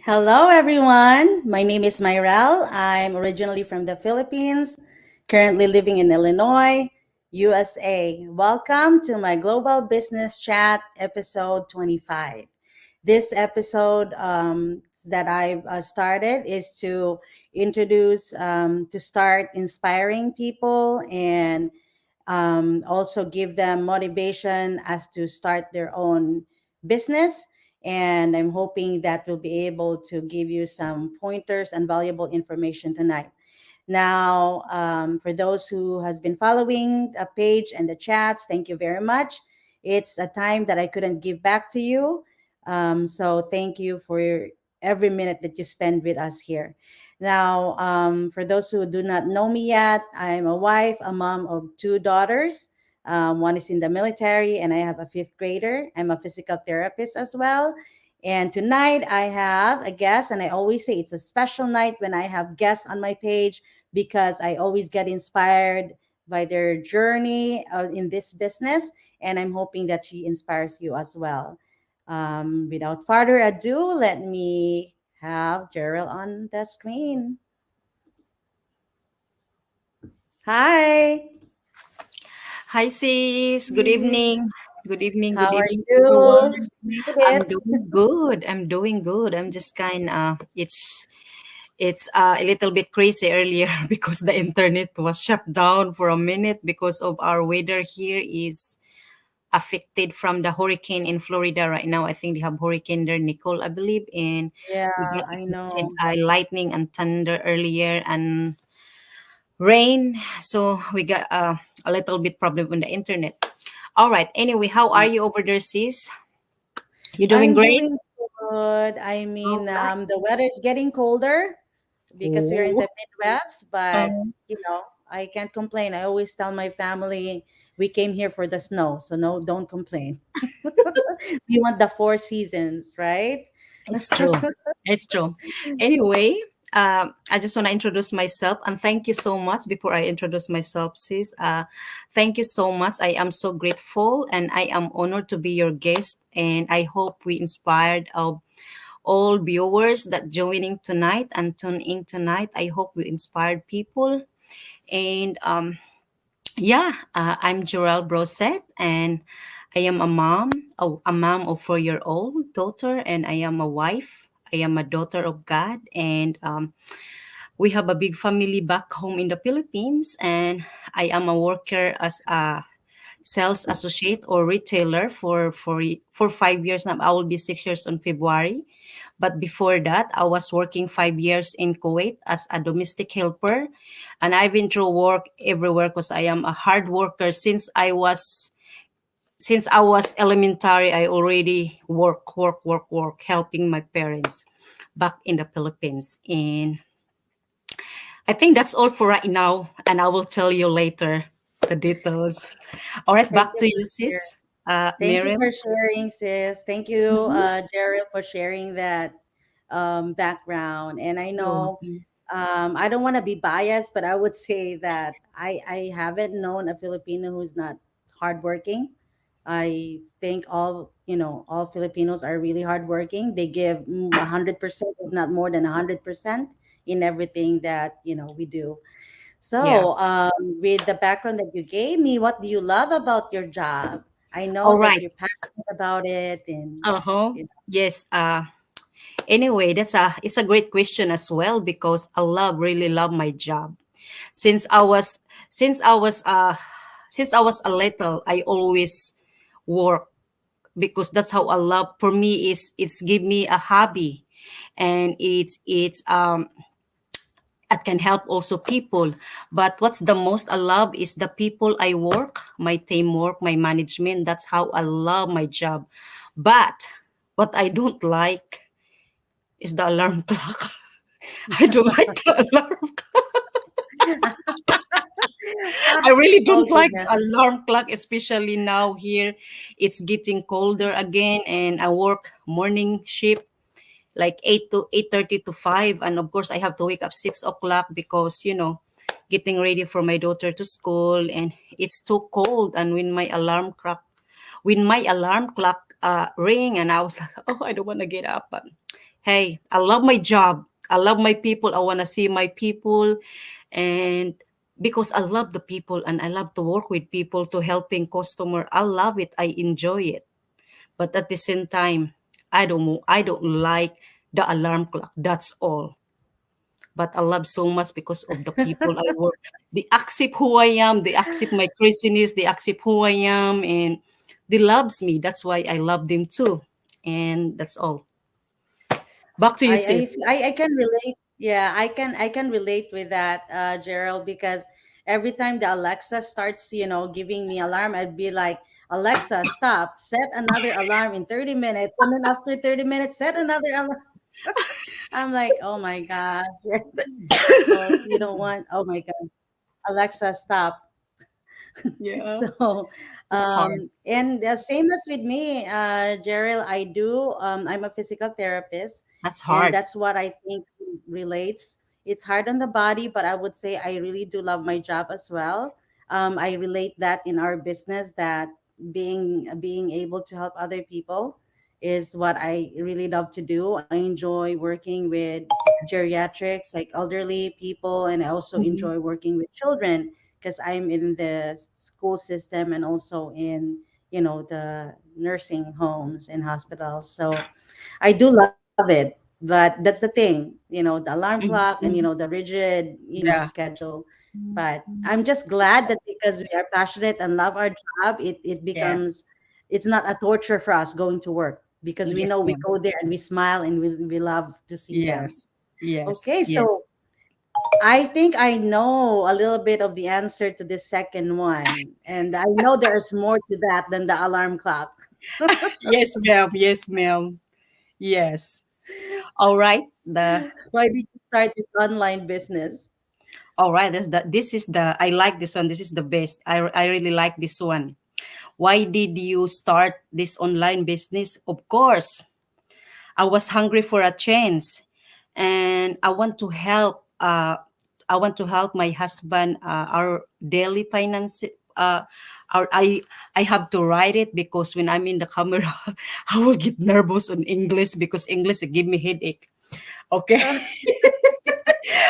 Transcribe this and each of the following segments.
Hello, everyone. My name is Myrel. I'm originally from the Philippines, currently living in Illinois, USA. Welcome to my Global Business Chat episode 25. This episode that I've started is to introduce, to start inspiring people and also give them motivation as to start their own business. And I'm hoping that we'll be able to give you some pointers and valuable information tonight. Now, for those who has been following the page and the chats, thank you very much. It's a time that I couldn't give back to you. So thank you for every minute that you spend with us here. Now, for those who do not know me yet, I'm a wife, a mom of two daughters. One is in the military, and I have a fifth grader. I'm a physical therapist as well. And tonight I have a guest, and I always say it's a special night when I have guests on my page because I always get inspired by their journey in this business. And I'm hoping that she inspires you as well. Without further ado, let me have Gerald on the screen. Hi, Hi, sis. Good sis. evening. Good evening. How Good are evening, you? everyone. Made I'm it. doing good. I'm doing good. I'm just kind of it's a little bit crazy earlier because the internet was shut down for a minute because of our weather here is affected from the hurricane in Florida right now. I think they have hurricane there, Nicole, I believe, and Yeah, we got I affected know. lightning and thunder earlier and rain. So we got a little bit problem on the internet. All right. Anyway, how are you over there, sis? You doing I'm great? doing good. All right. The weather is getting colder because we are in Oh. the Midwest, but Um, I can't complain. I always tell my family we came here for the snow, so no, don't complain. We want the four seasons, right? it's true. It's true. Anyway, I just want to introduce myself and thank you so much. Before I introduce myself, sis, thank you so much. I am so grateful and I am honored to be your guest. And I hope we inspired all viewers that joining tonight and tune in tonight. I hope we inspired people. And yeah, I'm Jorel Brosette, and I am a mom of 4-year-old daughter, and I am a wife. I am a daughter of God, and we have a big family back home in the Philippines. And I am a worker as a sales associate or retailer for 5 years now. I will be 6 years on February. But before that, I was working 5 years in Kuwait as a domestic helper, and I've been through work everywhere because I am a hard worker since I was elementary. I already work, helping my parents back in the Philippines. And I think that's all for right now, and I will tell you later the details. All right, Thank back you to for you, sharing. sis. Thank you Miriam. for sharing, sis. Thank you, Mhm. Daryl, for sharing that background. And I You're know welcome. I don't want to be biased, but I would say that I haven't known a Filipino who's not hardworking. I think all Filipinos are really hardworking. They give 100%, if not more than 100%, in everything that we do. Yeah. So, with the background that you gave me, what do you love about your job? I know All that right. you're passionate about it, and Uh-huh. you Yes. Anyway, it's a great question as well because really love my job. Since I was since I was since I was a little, I always work because that's how I love. For me, is it's give me a hobby, and it's it can help also people. But what's the most I love is the people I work, my teamwork, my management. That's how I love my job. But what I don't like is the alarm clock. I don't like the alarm. I really oh don't like the goodness. alarm clock, especially now here. It's getting colder again, and I work morning shift like 8 to 8:30 to 5, and of course I have to wake up 6 o'clock because getting ready for my daughter to school, and it's too cold. And when my alarm clock ring, and I was like, oh, I don't want to get up. Hey, I love my job. I love my people. I want to see my people. And because I love the people and I love to work with people to helping customer, I love it. I enjoy it. But at the same time, I don't like the alarm clock. That's all. But I love so much because of the people I work. They accept who I am. They accept my craziness. They accept who I am, and they loves me. That's why I love them too. And that's all. Back to you, sis. I can relate. Yeah, I can relate with that, Gerald, because every time the Alexa starts, giving me alarm, I'd be like, Alexa, stop, set another alarm in 30 minutes. And then after 30 minutes, set another alarm. I'm like, oh my gosh. Well, you don't want, oh my God, Alexa, stop. Yeah, So it's hard. and same as with me, Gerald, I'm a physical therapist, That's and hard. that's what I think relates. It's hard on the body, but I would say I really do love my job as well. I relate that in our business, that being able to help other people is what I really love to do. I enjoy working with geriatrics, like elderly people, and I also Mhm. enjoy working with children because I'm in the school system and also in, the nursing homes and hospitals. So I do love it, but that's the thing, the alarm clock and, Mhm. the rigid, Yeah. schedule. But I'm just glad that Yes. because we are passionate and love our job, it Yes. becomes, it's not a torture for us going to work because we Yes, know we ma'am. go there and we smile and we love to see them. Yes. Yes. Okay, Yes. so I think I know a little bit of the answer to this second one. And I know there's more to that than the alarm clock. Yes, ma'am. Yes, ma'am. Yes. All right. The Why did you start this online business? all right. This is the I like this one. This is the best. I really like this one. Why did you start this online business? Of course, I was hungry for a chance, and I want to help my husband, our daily finance. Our, I have to write it because when I'm in the camera, I will get nervous on English because English give me headache. Okay. Uh,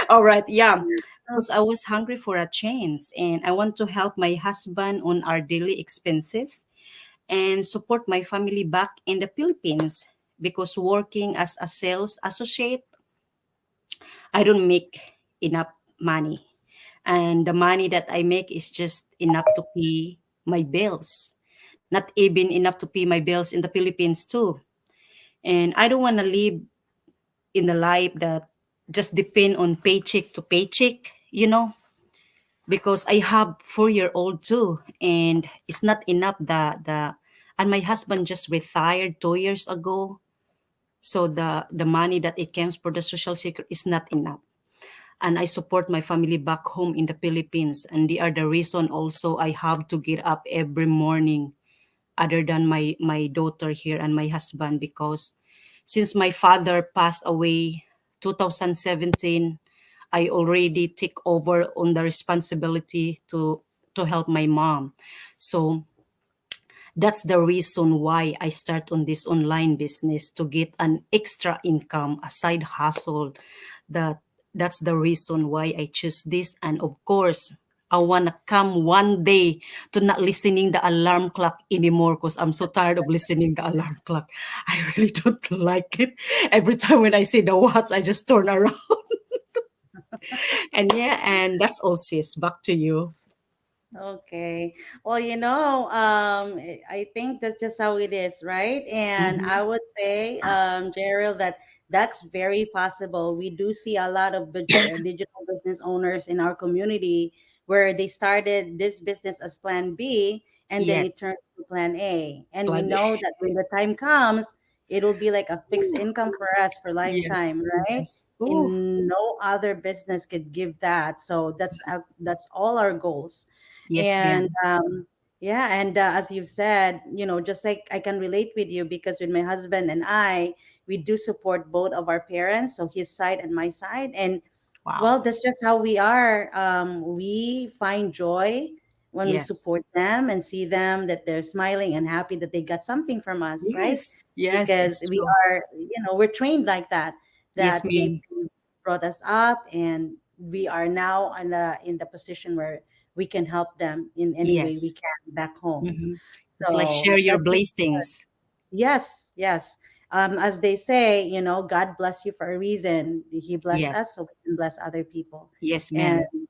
All right. Yeah. Because I was hungry for a change and I want to help my husband on our daily expenses and support my family back in the Philippines because working as a sales associate, I don't make enough money. And the money that I make is just enough to pay my bills. Not even enough to pay my bills in the Philippines too. And I don't want to live in the life that just depend on paycheck to paycheck, because I have 4-year-old too, and it's not enough. And my husband just retired 2 years ago, so the money that it comes for the social security is not enough. And I support my family back home in the Philippines, and they are the reason also I have to get up every morning other than my daughter here and my husband because since my father passed away 2017, I already take over on the responsibility to help my mom. So that's the reason why I start on this online business to get an extra income, a side hustle. That that's the reason why I choose this. And of course, I wanna come one day to not listening the alarm clock anymore because I'm so tired of listening the alarm clock. I really don't like it. Every time when I see the watch, I just turn around. And yeah, and that's all, sis. Back to you. Okay. Well, I think that's just how it is, right? And Mm-hmm. I would say, Gerald, that that's very possible. We do see a lot of digital business owners in our community where they started this business as plan B and then Yes, it turned to plan A. And we plan A. know that when the time comes, it'll be like a fixed income for us for Yes, lifetime, right? yes. Oh, In no other business could give that. So that's all our goals. yes, And ma'am. yeah, and as you've said, just like I can relate with you because with my husband and I, we do support both of our parents, so his side and my side. And Wow. well, that's just how we are. We find joy when we Yes. support them and see them that they're smiling and happy that they got something from us, right? Yes. Yes, Because it's we true. are, we're trained like that, Yes, that they ma'am. brought us up, and we are now in the position where we can help them in any way we Yes. can back home. Hmm. It's like So share your that's blessings. yes, yes. As they say, God bless you for a reason. He blessed us Yes. so we can bless other people, Yes, and ma'am.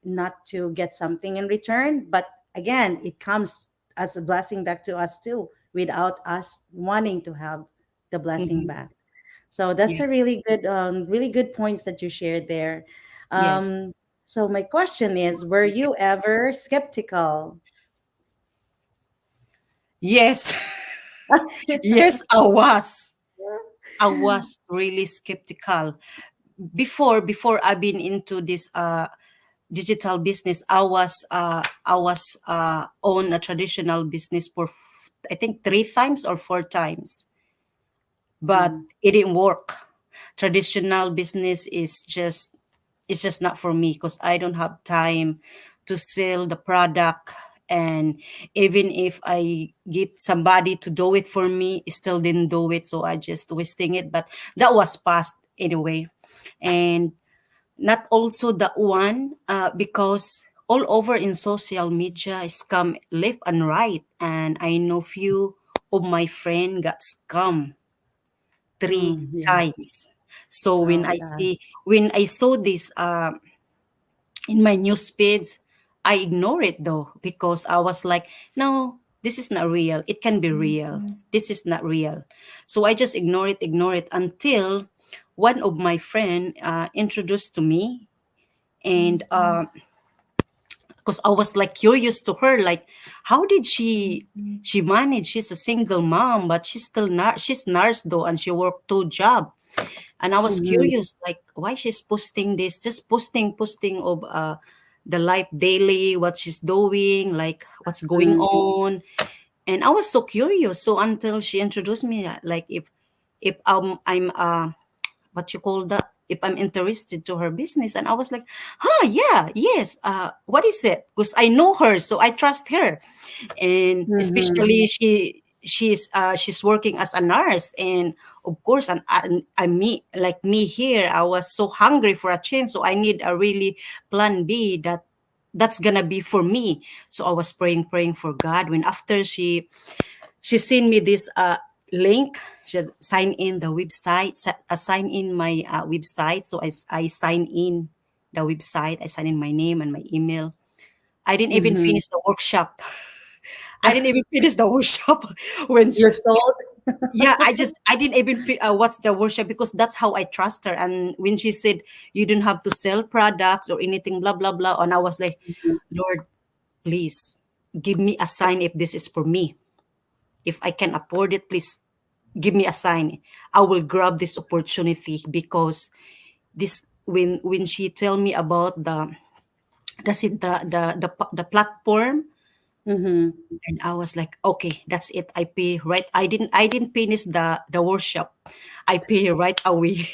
not to get something in return. But again, it comes as a blessing back to us too, without us wanting to have the blessing Hmm. back. So that's Yeah. a really good points that you shared there. Yes. Um, so my question is, were you ever skeptical? Yes. Yes, I was. I was really skeptical. Before I've been into this digital business, I was on a traditional business for I think 3 times or 4 times, but Mhm. it didn't work. Traditional business is just, it's just not for me because I don't have time to sell the product. And even if I get somebody to do it for me, it still didn't do it, so I just wasting it. But that was past anyway. And not also that one, because all over in social media scam left and right, and I know few of my friend got scam three Mm, yeah. times. So Oh God. when I saw this in my news feeds, I ignore it though, because I was like, no, this is not real. It can be real. This is not real. So I just ignore it until one of my friend introduced to me. And because I was like curious to her, like, how did she manage? She's a single mom, but she's nurse though, and she worked 2 job. And I was Mm-hmm. curious, like, why she's posting this, just posting of the life daily, what she's doing, like what's going on. And I was so curious. So until she introduced me, like, if I'm what you call that, if I'm interested to her business. And I was like, huh, yeah, yes, what is it? Because I know her, so I trust her. And Mm-hmm. especially she's working as a nurse. And of course, and me, like me here, I was so hungry for a change, so I need a really plan B, that's gonna be for me. So I was praying for God. When after she sent me this link, she sign in the website, sign in my website. So I sign in the website, I sign in my name and my email. I didn't even Mm-hmm. finish the workshop. I didn't even finish the workshop when You're sold. yeah, I didn't even what's the workshop, because that's how I trust her. And when she said you don't have to sell products or anything, blah blah blah, and I was like, Lord, please give me a sign if this is for me. If I can afford it, please give me a sign. I will grab this opportunity, because this when she tell me about the platform. Mm-hmm. And I was like, okay, that's it. I pay right. I didn't finish the workshop. I pay right away.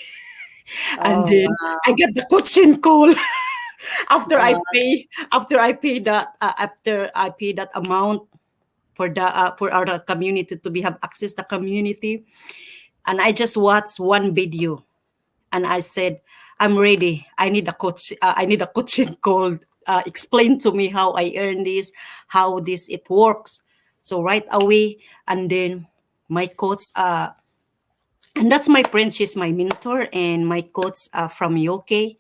And Oh then I wow. get the coaching call after I Uh, pay after I pay that amount for our community to be have access to community. And I just watched one video, and I said, I'm ready. I need a coach. I need a coaching call. Explain to me how I earn this, how this it works. So right away, and then my coach, and that's my friend. She's my mentor, and my coach from UK,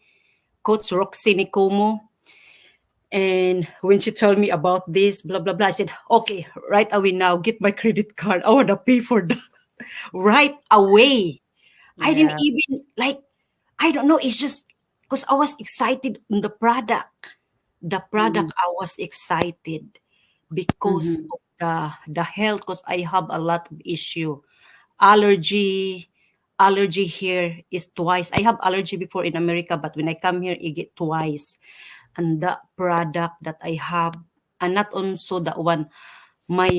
Coach Roxy Nicomo. And when she told me about this, blah blah blah, I said, okay, right away now, get my credit card. I wanna pay for that right away. I didn't yeah. even like, I don't know, it's just because I was excited on the product. The Mm-hmm. product, I was excited because Mm-hmm. of the health, because I have a lot of issue. Allergy, allergy here is twice. I have allergy before in America, but when I come here, I get twice. And the product that I have, and not also that one, my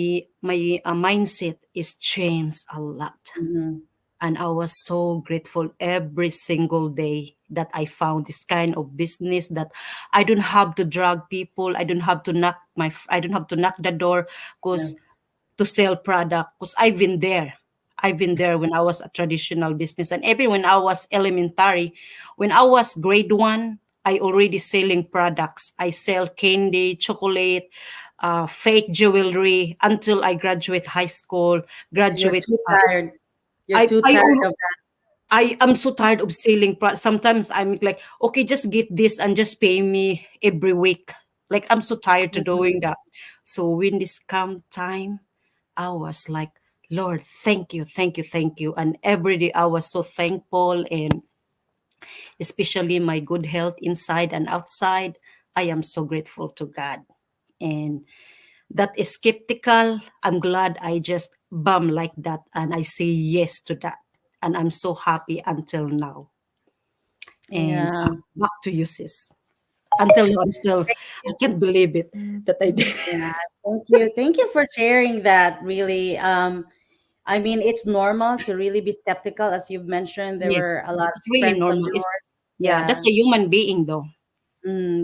mindset is changed a lot. Mm-hmm. And I was so grateful every single day that I found this kind of business that I don't have to drag people. I don't have to knock the door because Yes. to sell product because I've been there. I've been there when I was a traditional business and even when I was elementary, when I was grade one, I already selling products. I sell candy, chocolate, fake jewelry until I graduate high school, And you're graduate. too tired. You're I too I tired of I am so tired of selling products. Sometimes I'm like, okay, just get this and just pay me every week. Like I'm so tired to that. doing Mhm. that. So when this come time, I was like, Lord, thank you, thank you, thank you. And every day I was so thankful, and especially my good health inside and outside. I am so grateful to God. And that is skeptical. I'm glad I just bum like that and I say yes to that. And I'm so happy until now. And Yeah. back to you, sis. Until now, I can't believe it that I did. Yeah. Thank you. Thank you for sharing that really. I mean, it's normal to really be skeptical. As you've mentioned, there Yes, were a lot it's of really friends of normal. It's yours. yeah, that's Yeah. a human being though.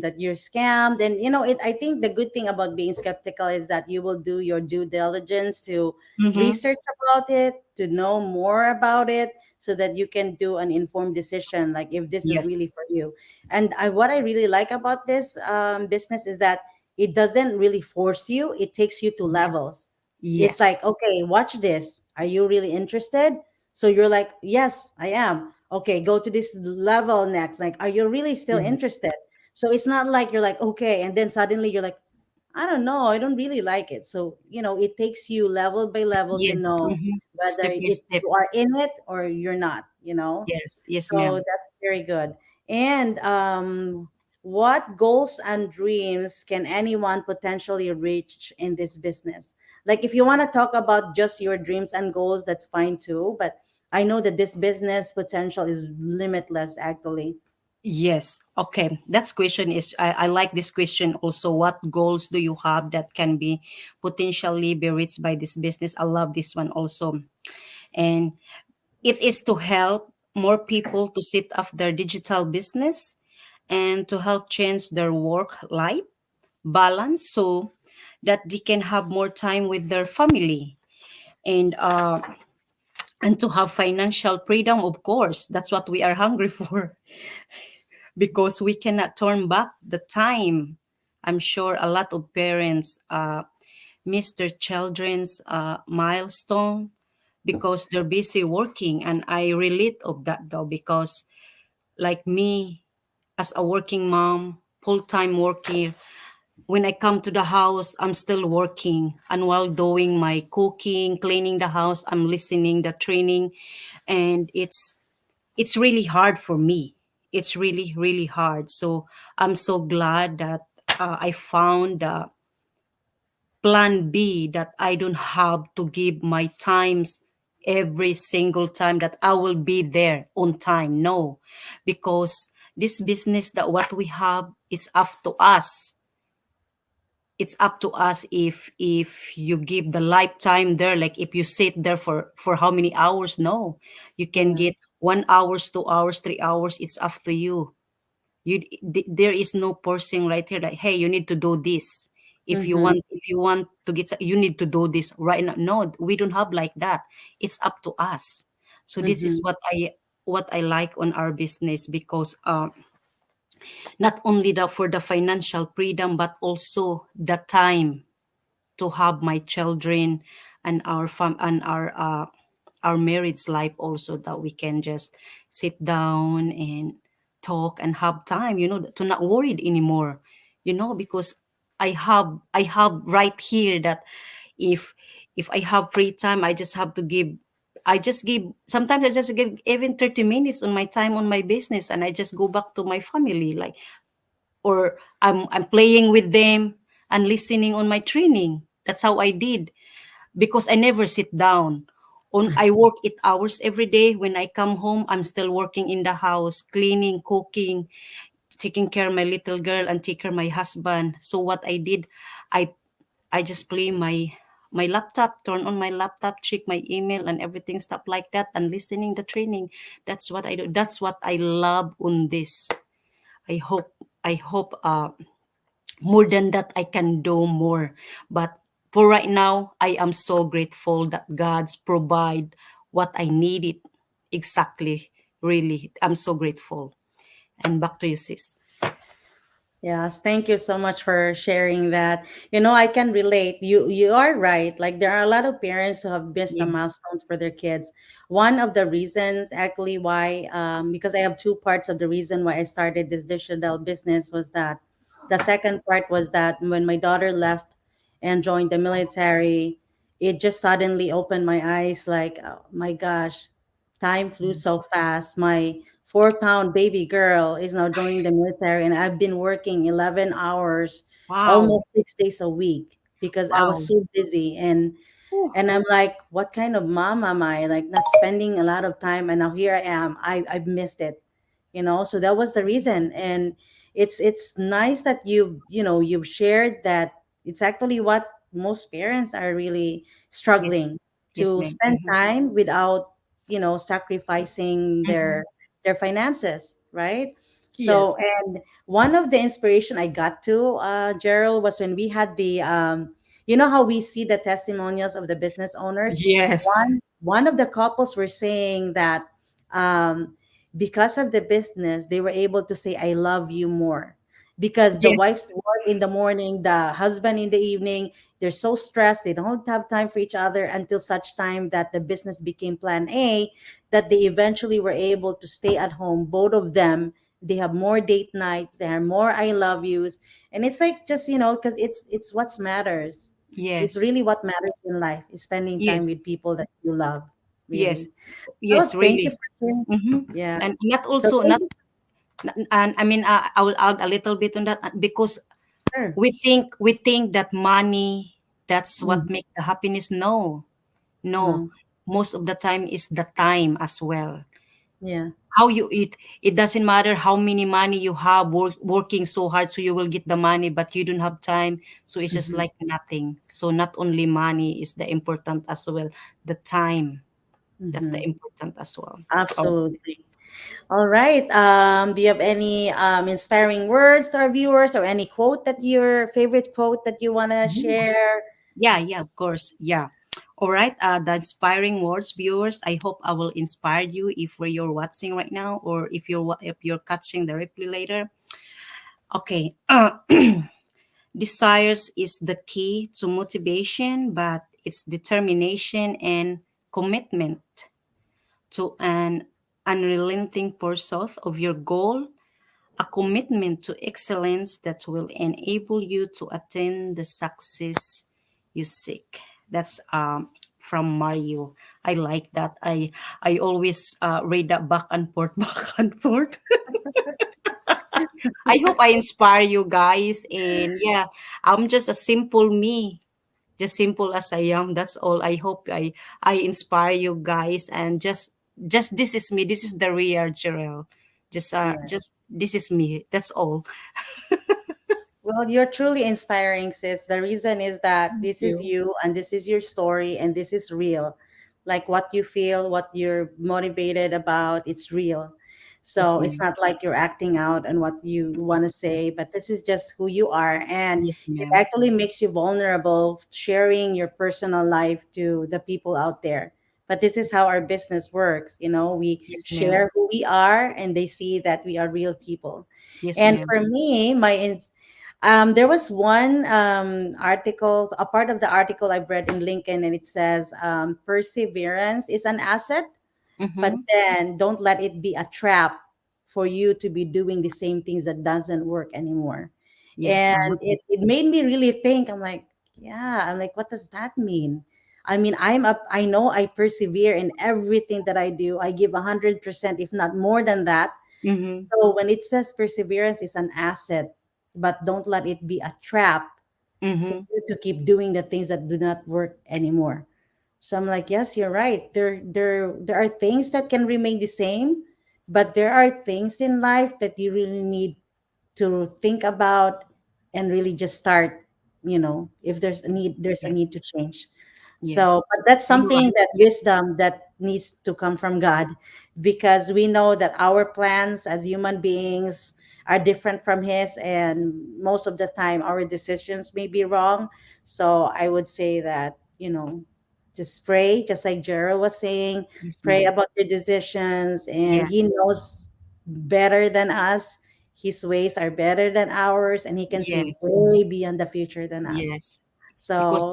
That you're scammed. And it I think the good thing about being skeptical is that you will do your due diligence to Mm-hmm. research about it, to know more about it, so that you can do an informed decision, like if this is Yes, really for you. And what I really like about this business is that it doesn't really force you, it takes you to yes, levels. It's yes, like, okay, watch this, are you really interested? So you're like, yes, I am. Okay, go to this level next. Like, are you really still yes, interested? So it's not like you're like, okay, and then suddenly you're like, I don't know, I don't really like it. So, it takes you level by level to yes. know Mm-hmm. whether Step by step. you are in it or you're not. Yes, yes, So ma'am. that's very good. And what goals and dreams can anyone potentially reach in this business? Like, if you want to talk about just your dreams and goals, that's fine too. But I know that this business potential is limitless, actually. Yes. Okay. That's question is I like this question also. What goals do you have that can be potentially be reached by this business? I love this one also. And it is to help more people to set up their digital business and to help change their work life balance so that they can have more time with their family and to have financial freedom, of course. That's what we are hungry for because we cannot turn back the time. I'm sure a lot of parents miss their children's milestone because they're busy working, and I relate of that though because like me as a working mom, full-time working, when I come to the house, I'm still working. And while doing my cooking, cleaning the house, I'm listening the training. And it's really hard for me. It's really, really hard. So I'm so glad that I found plan B that I don't have to give my times every single time that I will be there on time. No, because this business that what we have, it's up to us. It's up to us if you give the lifetime there, like if you sit there for how many hours. No, you can Yeah. get 1 hours, 2 hours, 3 hours. It's up to you. There is no forcing right here like, hey, you need to do this. Mm-hmm. If you want to you need to do this right now. No, we don't have like that. It's up to us. So this is Mm-hmm. what I like on our business because not only for the financial freedom but also the time to have my children and our marriage life also, that we can just sit down and talk and have time, to not worried anymore, because I have right here that if I have free time, I just give sometimes I just give even 30 minutes on my time on my business, and I just go back to my family, like, or I'm playing with them and listening on my training. That's how I did because I never sit down. I work 8 hours every day. When I come home, I'm still working in the house, cleaning, cooking, taking care of my little girl and take care of my husband. So what I did, I I just play my laptop, turn on my laptop, check my email and everything stuff like that, and listening the training. That's what I do. That's what I love on this. I hope I hope more than that I can do more. But for right now, I am so grateful that God's provide what I needed exactly. Really, I'm so grateful. And back to you, sis. Yes, thank you so much for sharing that. I can relate. You are right. Like there are a lot of parents who have missed the Yes, milestones for their kids. One of the reasons actually why because I have two parts of the reason why I started this digital business was that the second part was that when my daughter left and joined the military, it just suddenly opened my eyes like, oh my gosh, time flew so fast. My 4-pound baby girl is now joining the military, and I've been working 11 hours, wow, almost 6 days a week because I was wow. so busy. And Whew. and I'm like, what kind of mom am I? Like not spending a lot of time, and now here I am. I've missed it. So that was the reason. And it's nice that you've shared that it's actually what most parents are really Yes, struggling yes, to ma'am. spend Mm-hmm. time without sacrificing Mm-hmm. their finances, right? So, Yes, and one of the inspiration I got to, Gerald, was when we had how we see the testimonials of the business owners. yes, One of the couples were saying that um, because of the business, they were able to say "I love you" more, because the yes, wife's work in the morning, the husband in the evening. They're so stressed; they don't have time for each other until such time that the business became Plan A. That they eventually were able to stay at home, both of them. They have more date nights. They have more "I love yous," and it's like just because it's what matters. It's yes, really what matters in life is spending time yes, with people that you love, yes, really. So yes, thank you really. for sharing. Mm-hmm. Yeah. And not So also thank not, you. and I mean, I will add a little bit on that, because Sure. we think that money, that's what Mhm. make the happiness. No, no. No. Most of the time is the time as well. Yeah. How you eat, it doesn't matter how many money you have, working so hard so you will get the money, but you don't have time, so it's just Hmm. like nothing. So not only money is the important as well, the time, that's the Hmm. important as well. Oh, Absolutely. All right. Do you have any inspiring words to our viewers, or any quote that your favorite quote that you want to share? yeah, yeah, of course, yeah. All right, the inspiring words, viewers, I hope I will inspire you if you're watching right now, or if you're catching the replay later. Okay. Desires is the key to motivation, but it's determination and commitment to an unrelenting pursuit of your goal, a commitment to excellence that will enable you to attain the success you seek. That's from Mario. I like that. I always read that back and forth, back and forth. I hope I inspire you guys. And yeah, I'm just a simple me, just simple as I am. That's all. I hope I inspire you guys, and just this is me. This is the real Jarell. Yeah. Just this is me. That's all. Well, you're truly inspiring, sis. The reason is that Thank this is you. you and this is your story and this is real. Like what you feel, what you're motivated about, it's real. Yes, So it's ma'am. not like you're acting out and what you want to say, but this is just who you are. And Yes, it ma'am. actually makes you vulnerable, sharing your personal life to the people out there. But this is how our business works. We Yes, ma'am. share who we are and they see that we are real people. Yes, And ma'am. for me, there was one article, a part of the article I've read in Lincoln, and it says perseverance is an asset, but Mm-hmm. then don't let it be a trap for you to be doing the same things that doesn't work anymore. Yes, And I'm it made me really think. I'm like, yeah, I'm like, what does that mean? I mean, I know I persevere in everything that I do. I give 100%, if not more than that. mm-hmm. So when it says perseverance is an asset, but don't let it be a trap for Mm-hmm. you to keep doing the things that do not work anymore. So I'm like, yes, you're right. There are things that can remain the same, but there are things in life that you really need to think about and really just start. If there's a need, there's a Yes. need to change. Yes. So, but that's You're something right. that wisdom that needs to come from God, because we know that our plans as human beings are different from His, and most of the time our decisions may be wrong. So, I would say that, just pray, just like Gerald was saying, Yes, pray ma'am. about your decisions, and He Yes. knows better than us. His ways are better than ours, and He can see Yes. way beyond the future than us. Yes. Because So,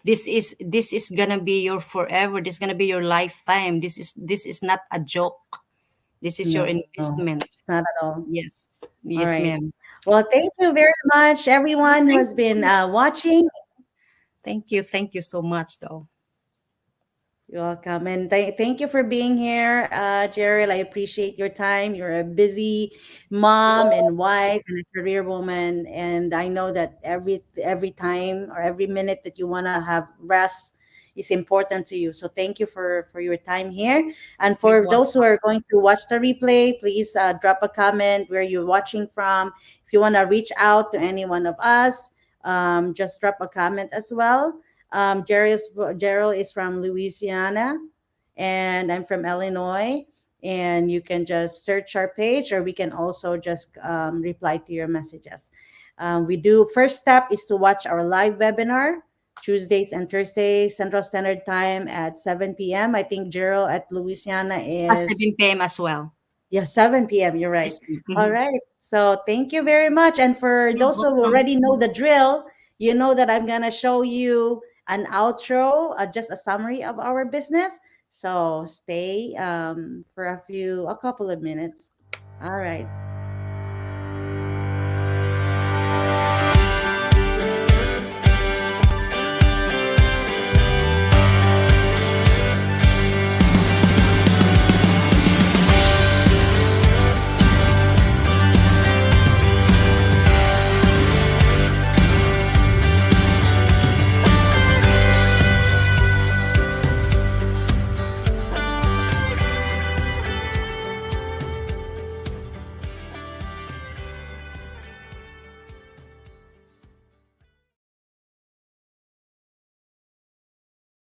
this is gonna be your forever. This is gonna be your lifetime. This is not a joke. This is your no, investment. it's not at all. Yes. All Yes, right. ma'am. Well, thank you very much, everyone who Thank has been you. watching. Thank you. Thank you so much, though. You're welcome. And thank you for being here, Gerald. I appreciate your time. You're a busy mom and wife and a career woman. And I know that every time or every minute that you want to have rest is important to you. So thank you for your time here. And You're for those who welcome. are going to watch the replay, please drop a comment where you're watching from. If you want to reach out to any one of us, just drop a comment as well. Gerald is from Louisiana, and I'm from Illinois. And you can just search our page, or we can also just reply to your messages. We do first step is to watch our live webinar Tuesdays and Thursdays Central Standard Time at 7 p.m. I think Gerald at Louisiana At is 7 p.m. as well. yeah, 7 p.m. You're right. Yes. All Mhm. right. So thank you very much. And for You're those who welcome. already know the drill, you know that I'm going to show you an outro, just a summary of our business. So stay for a couple of minutes. All right.